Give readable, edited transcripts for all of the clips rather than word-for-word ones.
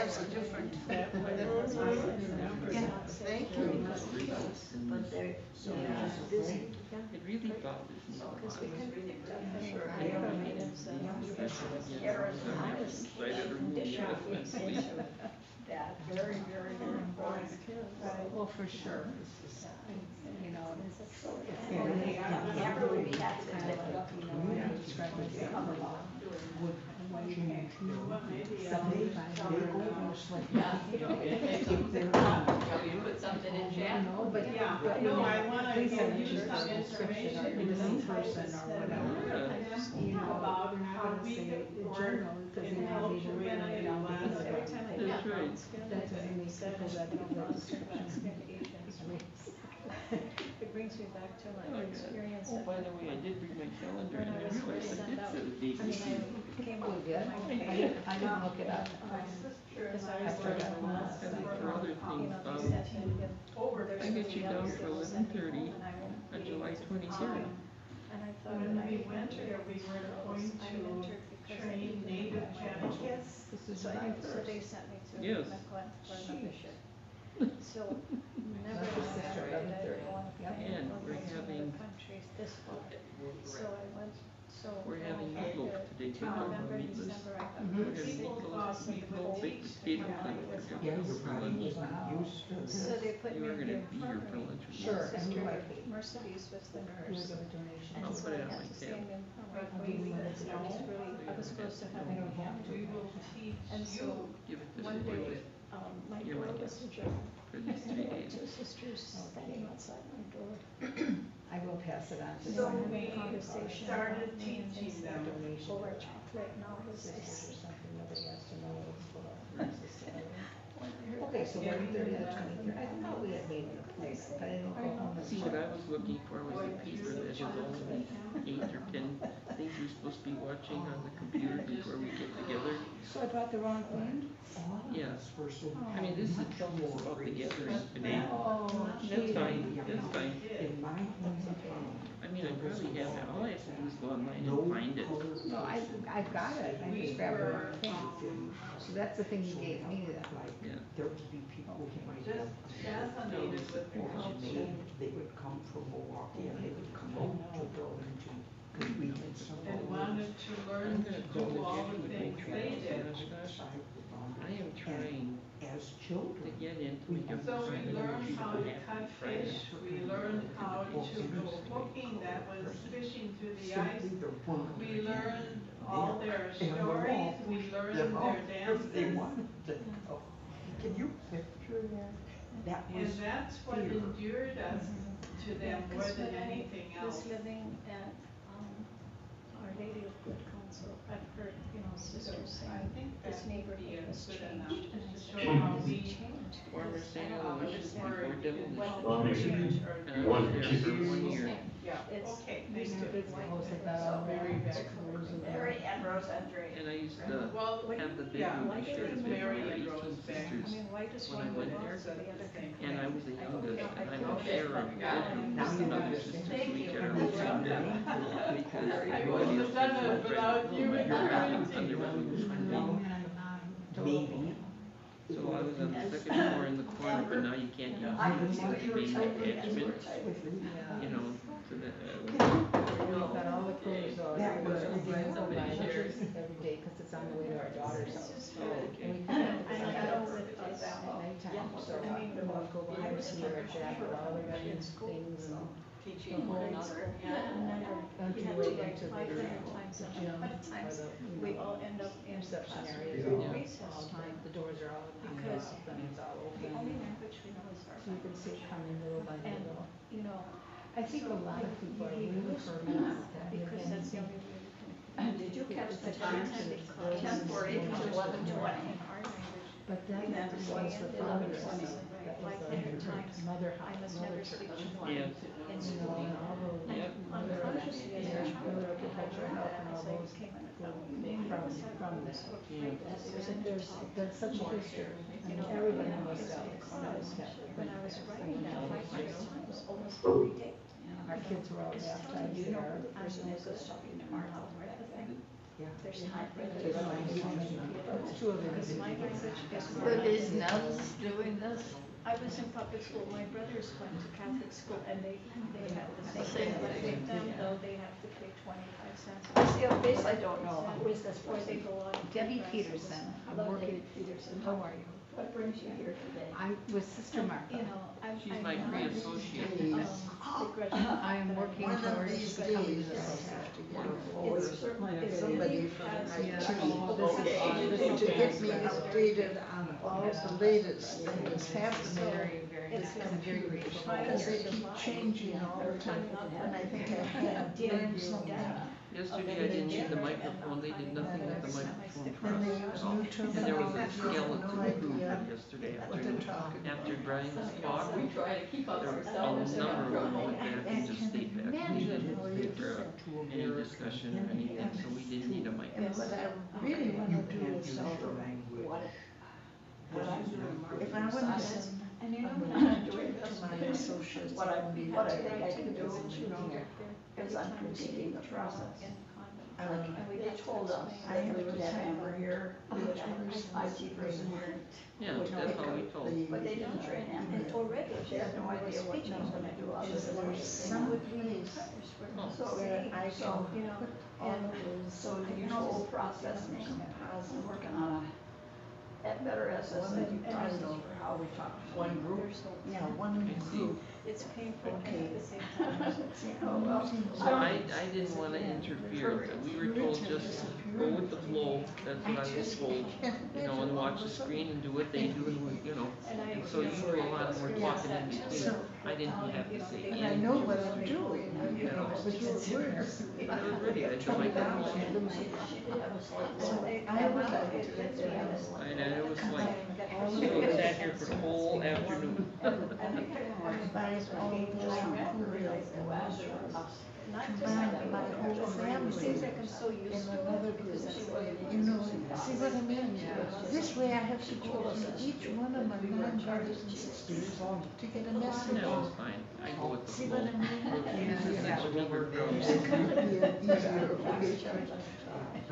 lives are different. Yeah, Thank you. But they're so busy. It really bothers me. Because we can pick up and Sure. I don't I mean was, especially errors when I was inside of the room, conditioned into that. Very, very, very important. well, for sure. You know, Never would be happy to take kind of it. like, you know, I describe myself as Shall we put something in chat? no, but, Yeah, but, no, I you know, wanna please give send you me some a description or information, this some person or whatever. You know, about we're not how gonna we say work general, because in they don't health even when really I know last because Every time I That's get right. brown skin, that doesn't mean people that don't brown have skin description. agents. It brings me back to my experience. Oh, by the way, I did bring my calendar When and I I was realized I sent did out, set a date I mean, with you. I came Oh, up yeah, with my I didn't look it up. because I was After that working one, on, And for other you things, know, they said that if over there's I get you somebody down else for that will send me 11:30 home and I won't on be July able to 23rd. And I thought When that I we went entered there, we were going I to entered because I train didn't native know. candidates. This is So, July so they 1st. sent me to Yes. McLean for a membership. So never That's mind sister, that I 11:30. didn't want to Yep. plan And or we're go to having- other countries this fall. So I went, so. We're having I meatloaf had today, to too, on November, meatless. December, I got Mhm. We're having sick. People meatloaf, thought we meatloaf, would baked teach potato my thing mind was for Yeah, lunch. your body You is not used to So they put me were in gonna the be here for infirmary. lunch. Sure, My and sister you like it. Mercedes was the We'll nurse. give a donation. And I'll so put it I on had my to stay tab. in the infirmary I'll for give you weeks. one. I was really, I was supposed to have I a don't have to. We will teach And you. so Give it to one the day, boys my You're my door was guest. ajar. for these 3 My days. two sisters standing outside my door. I will pass it on to So someone. we Conversation started about me and they teaching said, them. Donation "Oh, our for chocolate now is sisters this." or something, nobody has to know what it's for. When I heard Okay, that, so yeah, 11:30 to yeah. 23rd, I thought we had made an appointment, but I didn't go home and See, what check. I was looking for was a paper that has all of the 8 or 10 things you're supposed to be watching on the computer before we get together. So I brought the wrong thing? Yeah. I mean, this is telling us about the gathering today. Oh, That's fine, that's fine. In my hometown. I mean, I probably have it. All I have to do is go online and find it. no, I've got it, I just grabbed the wrong thing. So that's the thing you gave me then. Yeah. There would be people who might Just have fascinated with the culture. they would come from Milwaukee and they would come out to Burlington. Cause we had some. And wanted to learn to do all the things they did. I am trying As to children. get into a young So we learned how to happy cut Friday. fish, we learned how to go hooking, that was fishing through the ice. Simply the word. We learned all their And they're stories, all we pushed learned them out their because They dances. wanted to know. Can you picture that? That And was that's what fear. endeared us to them more Because than when I anything else. was living at, Our Lady of Good Counsel, I've heard, you know, sisters say, I think this that would be neighborhood has good changed. enough And I to said, show "How how has it we- changed?" Former Because I St. don't Louis understand before demolition. Well, change or. And I was there for 1 year. Yeah, It's okay, used thank to you. be white. House and about so Very it's bad. Mary and Rosandre. And I used to Well, have the big yeah, room, why I do shared they a big Mary room and with 18 Rose back. I sisters. mean, why does when I one went belong there. to the other? And I was the youngest, and I'm Okay. share a bedroom Now with you another understand. sister, so we Thank get you. our own room there. Because I everybody wouldn't else have done has it one without bedroom. you and You're on Trinity. the other room. Maybe. So I was on the second floor in the corner, but now you can't use it, it's the main attachment, you know, so that, We've got all the clothes on, That was we're the buying somebody shares. every day, cause it's on the way to our daughter's house. oh, okay. And we come up I with know that with us, at nighttime, so I mean, we'll go behind the seat or jack with all the running things and teaching one another. until You have we to get write to the 500 times a gym month. or Times the, we all end up in reception classrooms areas, or all, recess time. the doors are all Because up and it's all The only open. language we know is our So you can see it coming little by And, little. you know, I think a lot of people are really firm with that. because that's the only way we can. Did you catch the It's a time? constant growth 10:40 and to growth. 11:20. In our language. But then And that then was the 11:20. father, that 500 was times. the mother I house, must mother never church. speak to one Yeah. in You know, school. and all those. Yep. Unconsciously as a child, Mother I culture learned help that and as all I those came an from adult. this. Yeah. There's such a history, I mean, everybody must have When I was writing that 500 times, almost every day. Our kids were all baptized You know, there. the person is talking to Martha, right? Yeah. There's time for There's the no two of them. Because my language is Were these nuns doing this? I was in public school, my brothers went to Catholic school and they had the same thing, but with them though, they have to pay 25 cents. See, a face I don't know. Who is this, or they go on. Debbie classes. Peterson, I'm Hello, working, Debbie Peterson. how are you? What brings you here today? I'm with Sister You Martha. know, She's I'm my not, free associate. I am working One of towards these becoming days, a I'll sister. have to get a it's, folder. it's Somebody really from has. the Yeah, IT. oh, this is To get me updated on all the latest things happening. Very, very, I'm very grateful. Because they keep changing all the time, and I think I have learned something. Yesterday I didn't need the microphone, they did nothing with the microphone for Then they us use at all. new And there was a terminology, I have skeleton no crew idea yesterday what they're talking about. after Brian's talk. We try to keep up There were ourselves. a number of them went back and just stayed back. They Imagine didn't how stay you for get to any America. discussion or anything, so we didn't need a And microphone. what I really wanna do is, if I wanna send And you know, a when I'm message doing to this, my associates, what I on the think I internet, can do is, you know, is I'm critiquing the process. They told us, I have we to would have send Amber here, we would have an IT person here. Yeah, that's how we told. But they didn't train Amber. And already, She had no idea what she was gonna do other Is than there what she some place So, where I so, can you know, put all of those so you know, old processing, I'm working on a better SSA process for how we talk to one group. Yeah, one group. it's painful and Okay. at the same time. Oh, well, So I didn't wanna interfere, we were told just go with the flow, that's what I was told. You know, and watch the screen and do what they do, and we, you know, and so you go on, and we're talking in between. I didn't have to say And I anything. know what I'm doing, you know, but it works. I was ready, I told my mom. I would like to get there. And it was like, we sat here for the whole afternoon. Buy all those materials, Not just combine that, my whole family it seems like I'm so in used to it another because group. that's what it You know, is. see what I mean? This way I have to go to each one of my non-brothers and sisters to get a message. No, it's fine, I go with the See flow. what I mean? That's a bigger crowd. It could be an easier way.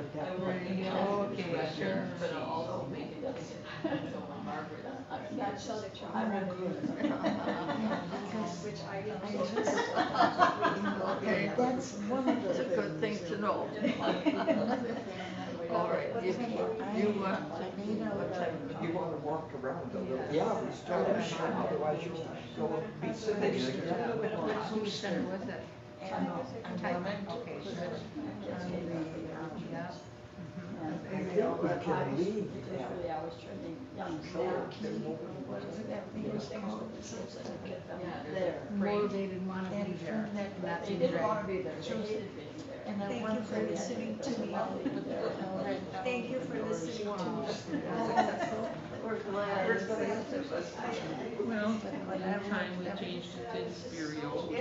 Okay, sure. But although maybe that's, so when Margaret, Not so that you're. I won't do it. Which I I don't. just, Okay. that's one of the It's a good thing to know. Another thing. All right, you want, I made out a You wanna walk around a little. Yeah, we started, otherwise you'll go be sitting there. Who sent was it? and I wanted to Okay, put sure. it on the, Yeah. I I think think we can leave. usually I was training young what is it, that thing is called? there. Motivated, wanna And be there. from that, That's They in didn't great. wanna be there, they hated being there. and I Thank want you for listening to me. Thank you for listening to me. We're glad. Well, in time we changed it to Inspirio,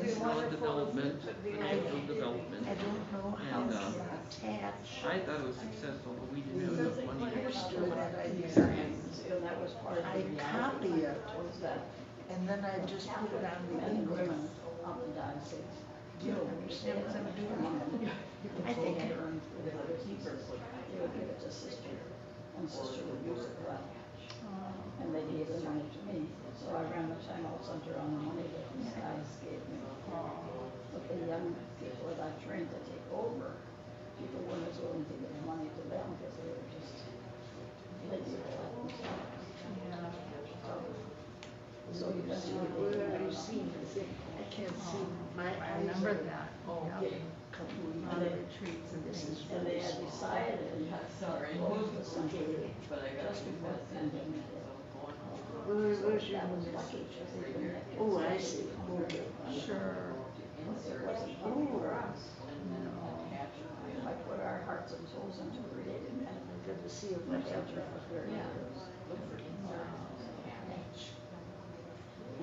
it's called development, financial development. I don't know how And, to attach I thought it was successful, but we didn't have enough money. poster that I designed. And that was part of I the copy it, was that and then I just put it on the English. of the diocese. Do you understand what I'm doing? I think They would give it to sister, and sister would use it well. And they gave the money to me, so I ran the time out center on the money that these guys gave me. But the young people that I trained to take over, people weren't as willing to give money to them because they were just lazy to let themselves. So eventually they Where went are you out. seeing this? I can't see my I eyes. remember are that. all Yeah. getting completely. On the retreats and This things. is And they really had small. decided, close the center, just before the pandemic. Where's your That was message? lucky, because they didn't have kids. Oh, I see. Okay. Sure. It wasn't lucky for us. I put our hearts and souls into creating that. Good to see you. My center was very good.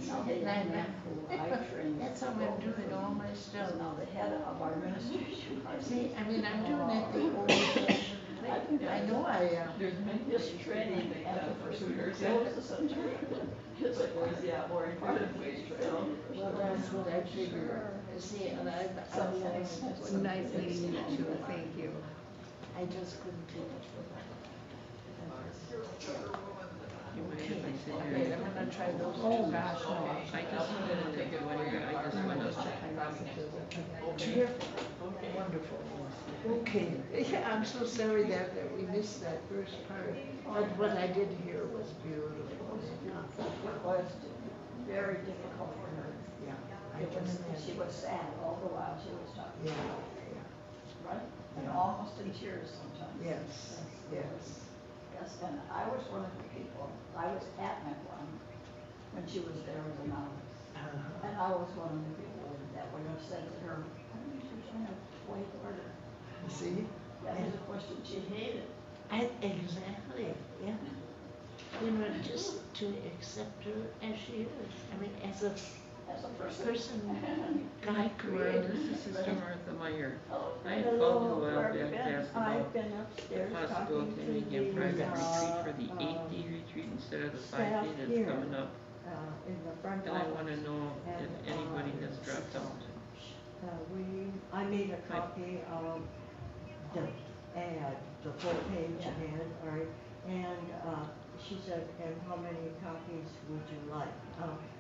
Now they have who I trained. That's how I'm doing all my stuff. So now the head of our administration. See, I mean, I'm doing it the old fashioned way. I know I am. This training at the first year, close the center. It's like, more important training. Well, that's what I figured. See, and I It's nice meeting you too, thank you. I just couldn't take it for that. sit here. Okay, I'm gonna try those two. Oh, gosh, no. I just didn't take it anywhere, I just I'm went gonna up. just check my messages. Terrific, wonderful. Okay, yeah, I'm so sorry that we missed that first part, but what I did hear was beautiful. It was very difficult for her. Yeah, I It can was, imagine. she was sad all the while she was talking, Yeah, right? And Yeah. almost in tears sometimes. yes, yes. Yes, and I was one of the people, I was at Mequon when she was there as a novice. Uh-huh. And I was one of the people that would have said to her, I think she's trying to way harder. See? That was a question she hated. Exactly, yeah. You know, just to accept her as she is. I mean, as a As a person. God created. This is Sister Martha Meyer. Oh, I had called you a while Where have you back to been? ask about I've been the upstairs possibility talking of to making a private retreat for the the, 8-day retreat instead of the staff 5-day that's here. coming up. In the front And I office. wanna know if And, anybody has dropped out. I made a copy of the ad, the full page ad, all right, and, she said, and how many copies would you like?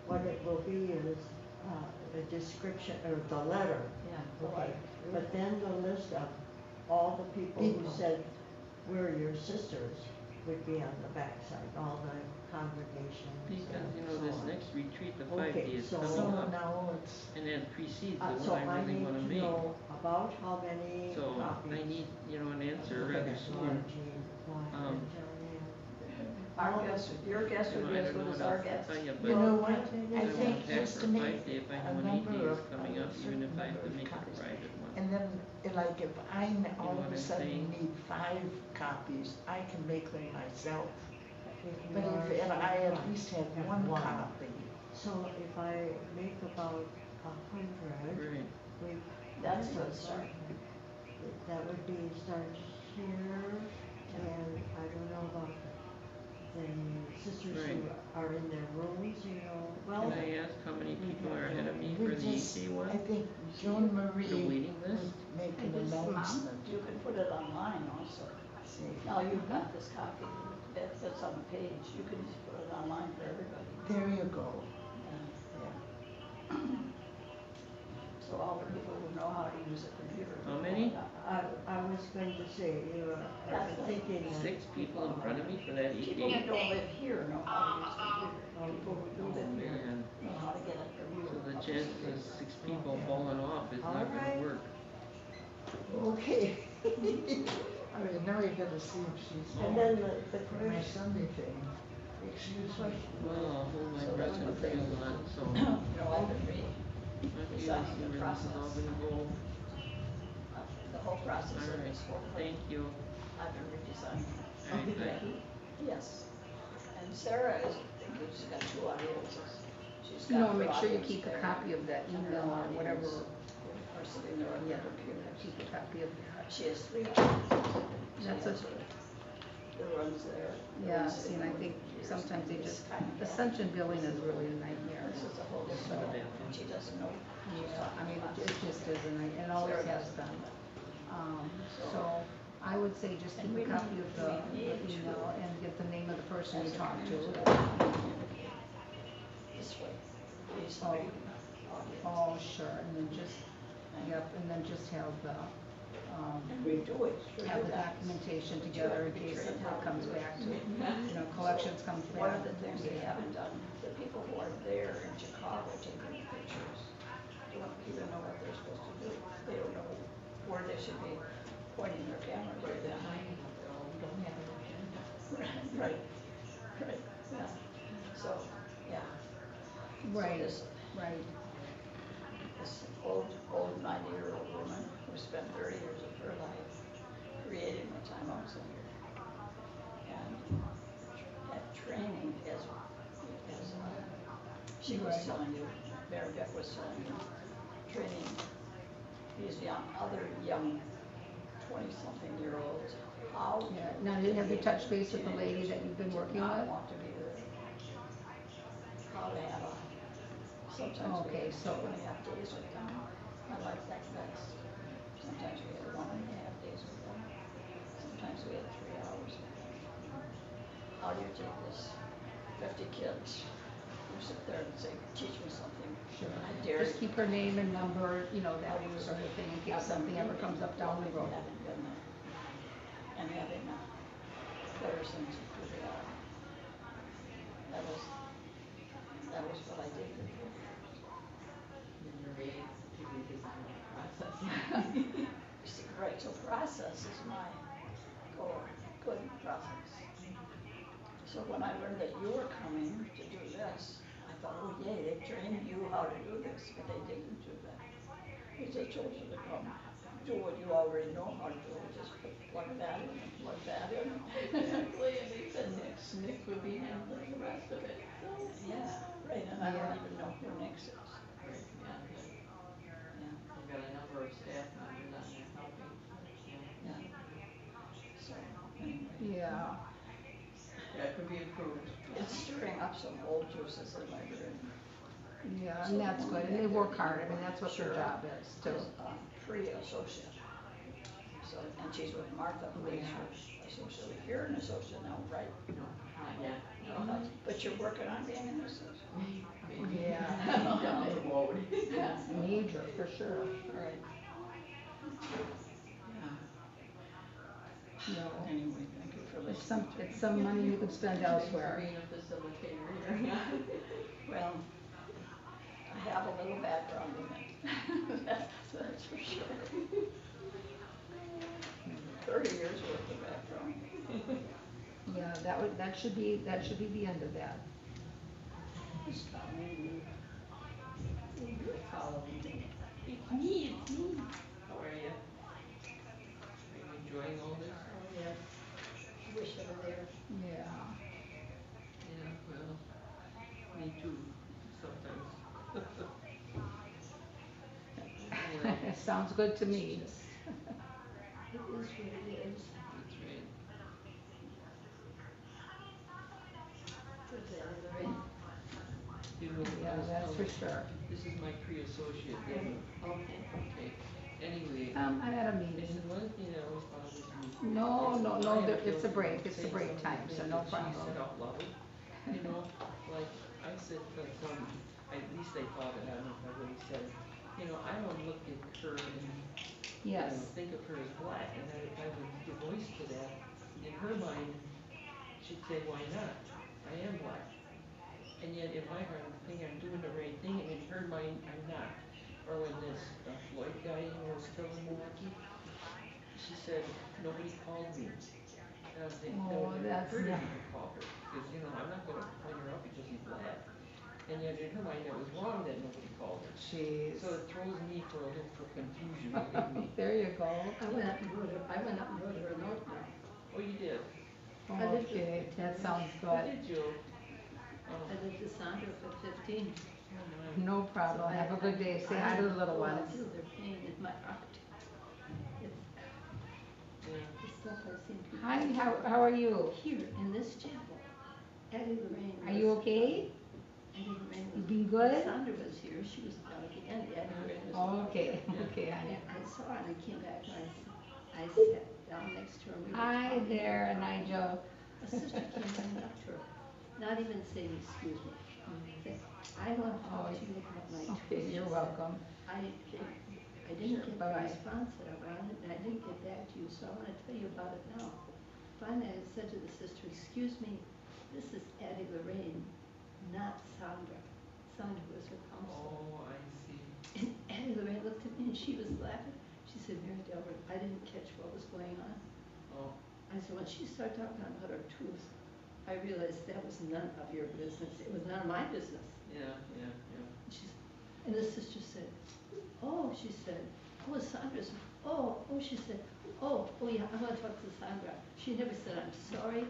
What it will be is, a description, or the letter, Yeah. okay, but then the list of all the people who said, we're your sisters, would be on the backside, all the congregations Because, and you know, so this on. next retreat, the Okay, 5-day is so- coming So up, now it's, and that precedes the So one I I really need wanna to make. know about how many So, copies. I need, you know, an answer rather soon. Um, Our guess, your guess You would know, be I as don't know good as what our else to guess. tell you, you but know what, I I I think won't pack just for to make 5-day if I a know an 8-day number is of, coming a up, even certain if I have number to of make it a copies. private one. And then, like, if I all what of a I'm sudden saying? need 5 copies, I can make them myself. If you But are if I at right, least have have one copy, So if I make about 100, Right. we. That's a good start. That would be start here, and I don't know about the sisters who Right. are in their rooms, you know, well. Can I ask how many people are ahead of me we for the just, 8-day I one? think Joan The Marie waiting list? would make And an this amount, announcement. you can put it online also. See, Now you've got this copy that's on the page, you can just put it online for everybody. there you go. Yeah. Yeah. So all the people who know how to use a computer. How many? I was going to say, you are thinking that. 6 people in front of me for that People 8-day? who don't live here know how to use a computer. People who do live here Man, know how to get a so computer. the chances of 6 people falling off is not Alright. gonna work. Okay. All right, now we gotta see if she's And there then the for my question, Sunday thing. Excuse me. Well, I'll hold my So breath that's and what they- feel that, so. You know, I've been reading, Okay, let's see where this is all gonna go. the whole process of Alright, this whole thing. thank you. I've been redesigning. Alright, bye. Yes. And Sarah is thinking she's got 2 audiences. She's got No, her make sure you audience keep a there, copy of that and her email or audience whatever. are sitting there on Yeah, their computer. keep a copy of that. She has 3 audiences. She That's has a- her, the runs there. the Yeah, ones see, sitting and I on think computers. sometimes they It's just, kind of bad. Ascension billing is really a nightmare. This is a whole different, and she doesn't know. what she's Yeah, I talking mean, about. it just is a nightmare, and always has been. So I would say just keep a copy of the email and get the name of the person you talk to. This way. These Oh. 3 audiences. Oh, sure, and then just, yep, and then just have the, And we do it. through have you the guys. documentation together in case it comes back to, you know, collections comes One back. of the things they haven't done, the people who are there in Chicago taking the pictures don't even know what they're supposed to do. They don't know where they should be pointing their camera to them. Right, right, yeah. So, yeah. So Right, this old 90-year-old woman who spent 30 years of her life creating the timeout center. And that training she was Right. telling you, Mary Beth was telling you, training these other young 20-something-year-olds how. yeah. Now, have you touched base with the lady that you've been working I with? want to be there. How to have sometimes we Okay, had so- 2.5 days with them. I like that best. Sometimes we had 1.5 days with them. Sometimes we had 3 hours with them. How do you take this 50 kids. You sit there and say, teach me something. Sure. I dare Just you. keep her name and number, you know, that sort of thing, in case something ever comes up down the road. Having been there and having a better sense of who they are. That was what I did with you. Right, so process is my goal, good process. So when I learned that you were coming to do this, I thought, oh yay, they trained you how to do this, but they didn't do that. They just told you to come, do what you already know how to do, just plug that in and plug that in. Exactly, and they said Nick would be handling the rest of it, so. Yeah, right, and I don't even know who Nick is. Right, yeah, Yeah, we've got a number of staff members on there helping, yeah. So, anyway. Yeah. yeah, it could be improved. It's stirring up some old juices in my brain. Yeah, and that's good, and they work hard, I mean, that's what their Sure. job is, too. She's a pre-associate. So, and she's with Martha, who is her associate. You're an associate now, right? No, not yet. No, but you're working on being an associate. Yeah. Down the road. Major, for sure. All right. No. Anyway, thank you for listening. It's some money you could spend elsewhere. Being a facilitator here. Well, I have a little background in it. That's for sure. 30 years worth of background. Yeah, that should be the end of that. Who's following you? You're following me. It's me. How are you? Are you enjoying all this? Oh, yes. Wish I were there. Yeah. Yeah, well, me too, sometimes. Well, Sounds good to me. It is what it is. that's right. Where's that other end? You know, Yeah, that's for sure. this is my pre-associate thing. Okay. Okay, anyway. I'm at a This meeting. is one thing that always bothers me. No, it's a break, it's a Saying break something time, so no that she problem. said out loud, you know, like, I said to some, at least I thought it, I don't know if I really said it, you know, I don't look at her and, you know, Yes. think of her as black, and that if I would give voice to that, in her mind, she'd say, why not? I am black. And yet in my heart, I think I'm doing the right thing, and in her mind, I'm not. Or when this Floyd guy, you know, was still in Milwaukee, she said, nobody called me. And I was thinking, Oh, no, that's her to not- even call her, because, you know, I'm not gonna point her out because she's black. And yet in her mind, it was wrong that nobody called her. Jeez. So it throws me for a little for confusion, believe me. There you go. I went up and wrote her a note now. Oh, you did? Okay, that sounds What good. did you? Oh, I lived with Sandra for 15. oh my. No problem. Have a good day. Say hi to the little I ones. feel their pain in my heart. It's Yeah. the stuff I've seen people. Hi, how are you? Here in this chapel. Eddie Lorraine. Are you okay? Eddie Lorraine You was. been good? Sandra was here. She was down at the end. Eddie Lorraine was. Okay, okay, honey. And I saw her and I came back and I sat down next to her. And we were Hi talking. there, Nigel. A sister came running up to her, not even saying, excuse me. Said, I want to talk to you about my twins. Okay, you're welcome. I didn't get the Bye-bye. response that I wanted, and I didn't get back to you, so I want to tell you about it now. Finally, I said to the sister, excuse me, this is Addie Lorraine, not Sandra. Sandra was her counselor. Oh, I see. And Addie Lorraine looked at me and she was laughing. She said, Mary Delbert, I didn't catch what was going on. Oh, I said, when she started talking about her tooth, I realized that was none of your business. It was none of my business. yeah, yeah, yeah. And the sister said, oh, she said, oh, Sandra's, she said, oh, yeah, I want to talk to Sandra. She never said, I'm sorry.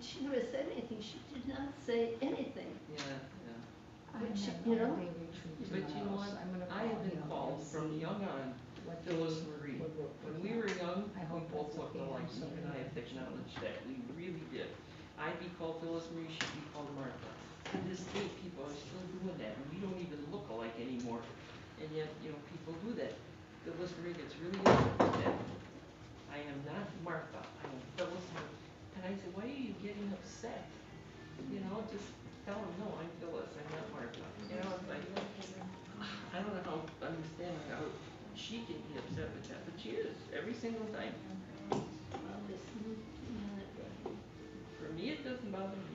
She never said anything. She did not say anything. Yeah, yeah. I'm But she- at you know? holiday retreat But you know tomorrow, what? so I'm gonna I have call been him called and from see young on, what Phyllis days Marie. would work When for we him. were young, I we hope both that's looked okay. alike. I'm Steve and I have acknowledged that. We really did. I'd be called Phyllis Marie, she'd be called Martha. To this day, people are still doing that, and we don't even look alike anymore. And yet, you know, people do that. Phyllis Marie gets really upset with that. I am not Martha, I am Phyllis Marie. And I said, why are you getting upset? you know, just tell them, no, I'm Phyllis, I'm not Martha. You know, it's like, I don't know how, understand how she can be upset with that, but she is, every single time. Well, this new minute, For me, it doesn't bother me.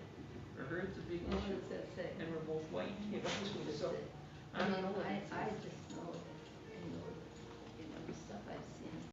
For her, it's a big what issue. does that say? And we're both white, you know, What does so, it say? I don't know what I it says. just know that